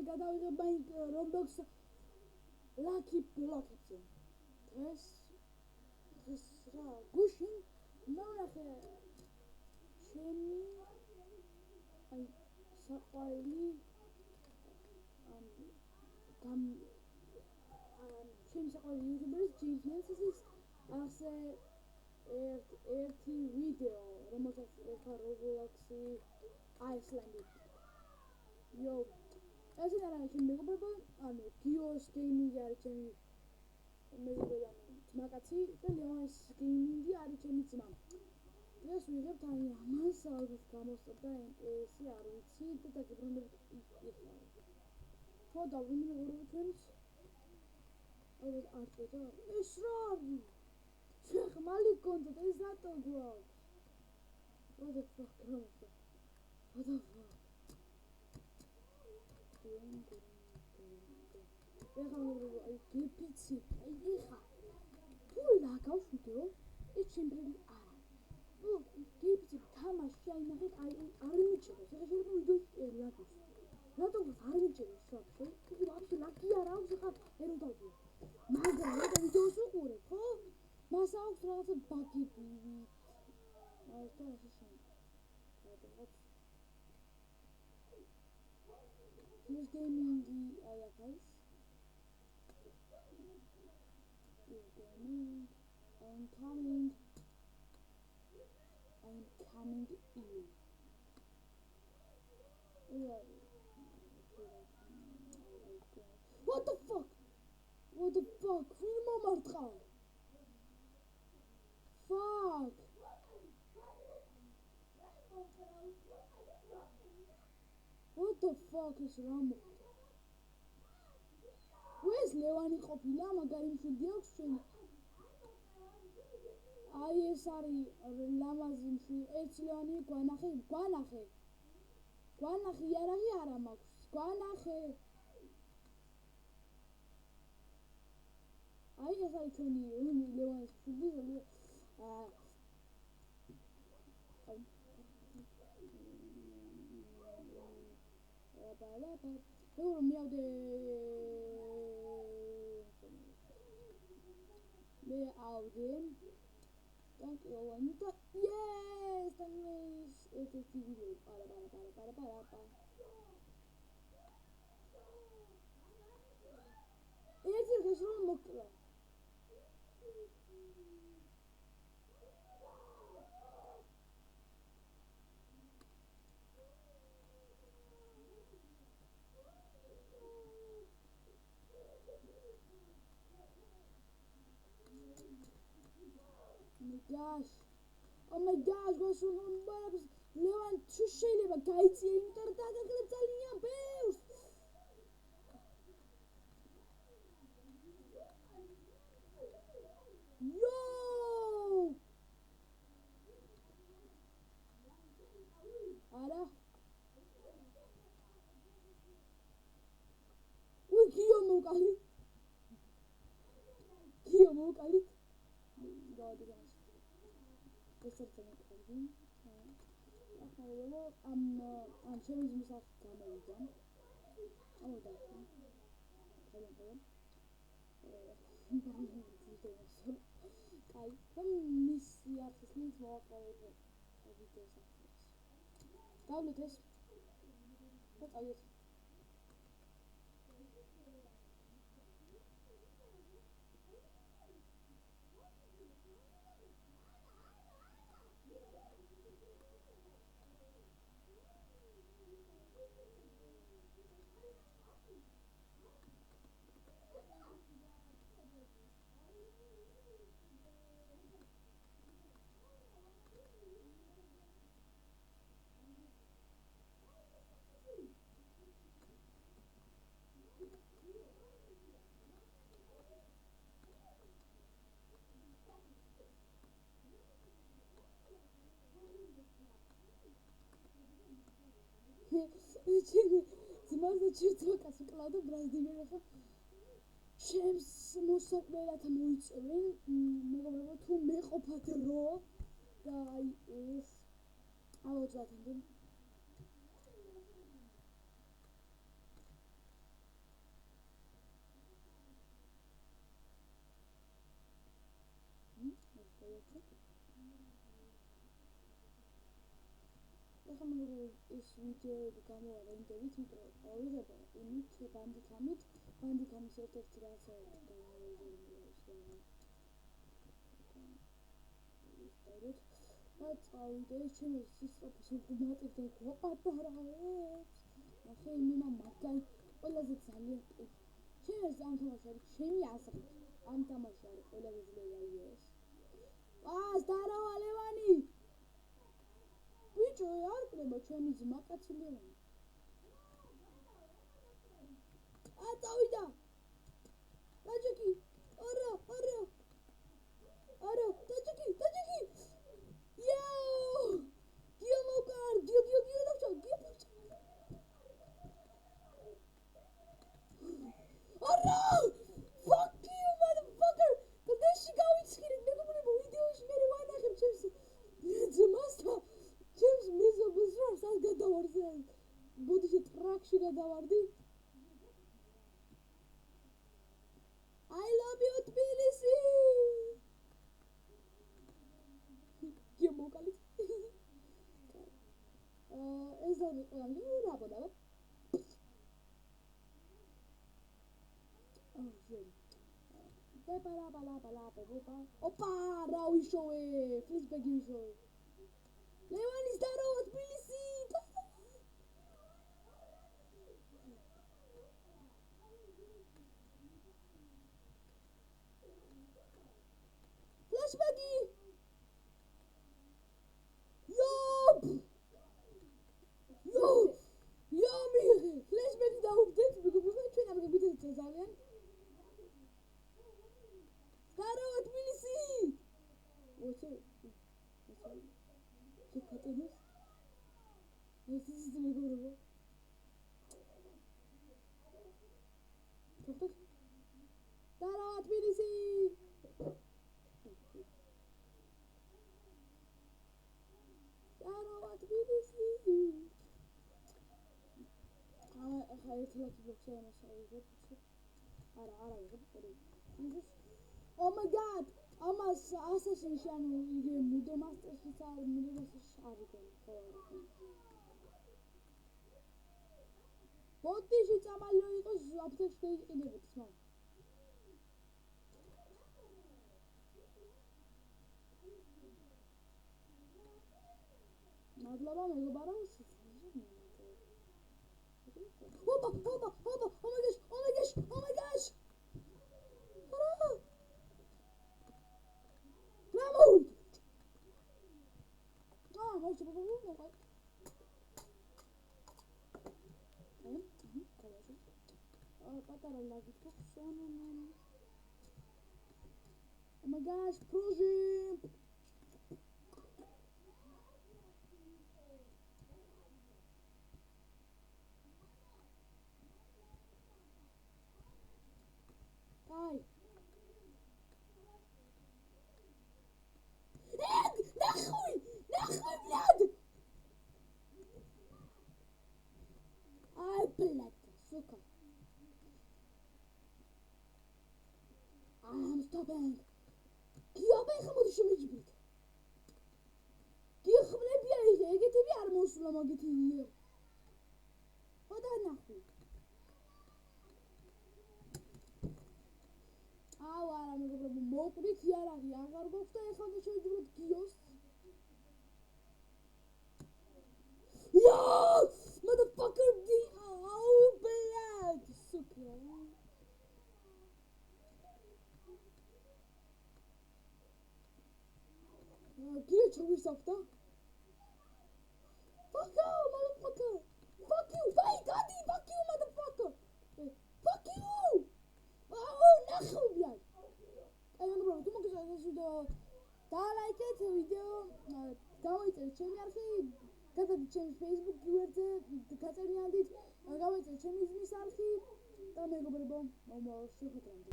მე გადავიღებ Roblox Lucky Block-ზე. დღეს რა გუშინ ნახე ჩემი აი საყვარელი ჩემი საყვარელი იუთუბერის James Nancy-ის ახსე ერთი ვიდეო, რომელსაც ეხა Roblox-ი Iceland-ი. Yo, ეს არა ჩემი მეგობრებო, ანუ Gios Gaming არის ჩემი მეგობრებო, ძმაკაცი და Leonis Gaming არის ჩემი ძმა. დღეს ვიღებთ აი ამას ალბათ გამოსწორდა NPS-ი არ ვიცი და დაგიბრუნდებით იხლა. ხო დავბრუნდი მეგობრებო ჩვენს. ალბათ არტო და ეს რა არის? შეხმალი კონტენტ ეს რატო გვაქვს? What the fuck? What the fuck? ეხლა მეგობრებო აი გეფიცი აი ეხა თუ რა გავშვიდეო ეს ჩემბრელი არა. ნუ გეფიცი თამაში აი ნახეთ აი არ მიჭერს. ეხლა შეიძლება ვიდეოში ლაგის. რატო არ მიჭერს ვაფშე? იგი ვაფშე ლაგი არ აქვს ეხლა ეროდავდი. მაგრამ რა ვიდეოს უყურებ ხო? მას აქვს რაღაცა ბაგები. აი და ასე რაღაც Gios Gaming-ი აი ახალს I'm coming in. What the fuck? Film martqa. Fuck. What the fuck is wrong? Where's Levani ყოფილა, მაგარი მშვიდი აქვს ჩვენ. აი ეს არის ლამაზი მშვიდი. ეს ლევანი გვანახე. იარაღი არა მაქვს. გვანახე. აი ეს არის ჩვენი ლევანის მშვიდი. მიავდე ტანკოვანი და yes ეს ვიდეო პარა ერთი დღეს რომ მოკლა Oh my gosh, what's wrong? Levan, თუ შეიძლება გაიწიე, იმიტომ რომ დაგახლებ ძალიან ბევრს. Yo! არა. უი, გიო მოკალი. გავადგენ. ეს ერთად კარგი. ახლა ამ ჩემს აქ გამოვიდა. ამოდა. კაი, და მისი არხის მინც მოვაყოლებ ვიდეოს ახალს. გავლით ეს. და წავიდეთ. ძმაზე ჩირთვაკას ვკლავდა ბრაზდიმერ ახლა ჩემს მოსაკვირად მოიწევენ მეგობრებო თუ მეყოფათ რო და აი ეს აუძლათამდე ახლა მეგობრებო ეს ვიდეოები გამოვა იმდენით, ავიღება იმით ბანდიკამის ერთ-ერთი რაღაცა და წავიდე ჩემი სისწრაფის ინფორმატიკა გვაპატარებს. ნახე იმენა მაგარი ყველაზე ძალიან ჩემი ამ თამაში არის ჩემი აზრით. ამ თამაში არის ყველაზე ძლიერი ეს. ზდაროვა ლევანი. ბიჭო არ ყრება ჩემი ძმა კაცი ლევანი. წავიდა. დაჯექი. არა. დაჯექი. გიო მოკარ, გიო დავჭა. არა! Fuck you, motherfucker! Გადაში გავიცხირეთ, მეგობრებო, ვიდეოში მე ვანახებ ჩემს ძმასთან, ჩემს მეზობელს რა სად გადავარდი? ბოდიში ტრაქში გადავარდი. I love you, Tbilisi! გიო მოკალი. ეს არის ყველამდე რა ბოდა? Opa, რა ვიშოვე, ფლისბეგი ვიშოვე. ლევანი ზდაროვა თბილისი. ფლეშბეგი. მიღე, ფლეშბეგი დაუგდეთ, მეგობრებო, ჩვენ არ გიგეთ ძალიან. ზდაროვა თბილისი. შეკატენოს. ეს ის მეგობრებო. ზდაროვა თბილისი. ახლა ერთი ლაკი ბოქსი ამასავიღებ. არა ვიღებ. Oh my god! ამას ასაშინში ანუ იგი მუდომასტერშიც არ არის ბოდიში წამალო იყოს აფთექში დაიყინებოდეს მაგ მადლობა მეგობარო Opa! Oh my gosh! Bravo! Molto proprio Oh my gosh, project! Hi! Нахуй, блядь! Ай, блядь, сука! I'm stopping! Киёбе хамуди шимиджбит! Киё хмлебия ეგეთები არ მოსულა მაგეთი იერ. ხოდა ნახე. არა მეგობრებო, მოკვრით იარაღი აღარ გვაქვს და ეხლა უნდა შევიძვროთ გიოს. Motherfucker! Oh, блядь! Сука! Гио ჩავისახდა? Fuck you, motherfucker! Fuck you! Wait, Adi! Fuck you, motherfucker! Fuck you! ნახე, блядь! მეგობრებო, თუ მოგესალმებით ეს ვიდეო დალაიქეთ ვიდეო, გამოიწერეთ ჩემი არხი, გადადით ჩემს Facebook გვერდზე, გაწერიანდით, გამოიწერეთ ჩემი ძმის არხი და მეგობრებო, მომავალ შეხვედრამდე.